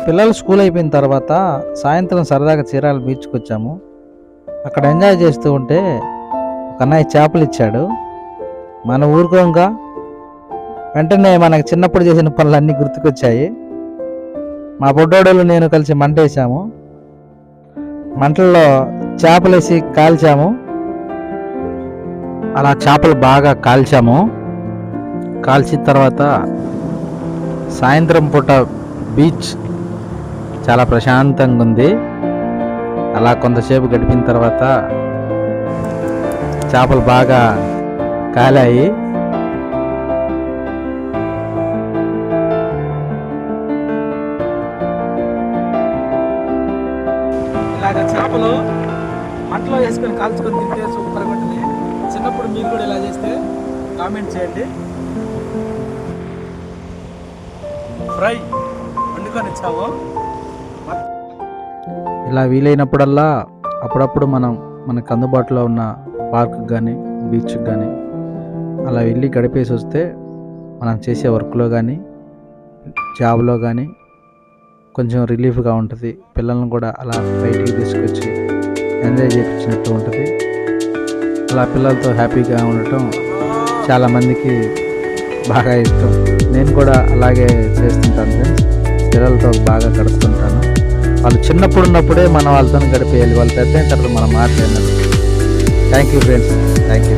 పిల్లలు స్కూల్ అయిపోయిన తర్వాత సాయంత్రం సరదాగా చీరాల బీచ్కి వచ్చాము. అక్కడ ఎంజాయ్ చేస్తూ ఉంటే ఒక అన్నయ్య చేపలు ఇచ్చాడు. మన ఊరుకోంగా వెంటనే మనకు చిన్నప్పుడు చేసిన పనులన్నీ గుర్తుకొచ్చాయి. మా బొడ్డోడలు నేను కలిసి మంట వేసాము. మంటల్లో చేపలు వేసి కాల్చాము. అలా చేపలు బాగా కాల్చాము. కాల్చిన తర్వాత సాయంత్రం పూట బీచ్ చాలా ప్రశాంతంగా ఉంది. అలా కొంతసేపు గడిపిన తర్వాత చేపలు బాగా కాలాయి. ఇలాగ చేపలు మంటలో వేసుకొని కాల్చుకొని తింటే సూపర్గా ఉంటుంది. చిన్నప్పుడు మీరు కూడా ఇలా చేస్తే కామెంట్ చేయండి. ఫ్రై వండుకొని ఇచ్చాము. ఇలా వీలైనప్పుడల్లా అప్పుడప్పుడు మనకు అందుబాటులో ఉన్న పార్క్కి కానీ బీచ్కి కానీ అలా వెళ్ళి గడిపేసి వస్తే మనం చేసే వర్క్లో కానీ జాబ్లో కానీ కొంచెం రిలీఫ్గా ఉంటుంది. పిల్లల్ని కూడా అలా బయటికి తీసుకొచ్చి ఎంజాయ్ చేయించినట్టు ఉంటుంది. అలా పిల్లలతో హ్యాపీగా ఉండటం చాలామందికి బాగా ఇష్టం. నేను కూడా అలాగే చేస్తుంటాను ఫ్రెండ్స్. పిల్లలతో బాగా గడుపుతుంటాను. వాళ్ళు చిన్నప్పుడు ఉన్నప్పుడే మనం వాళ్ళతో గడిపేయాలి. వాళ్ళు పెద్ద అయిన తర్వాత మనం మాట్లాడినారు. Thank you friends. Thank you.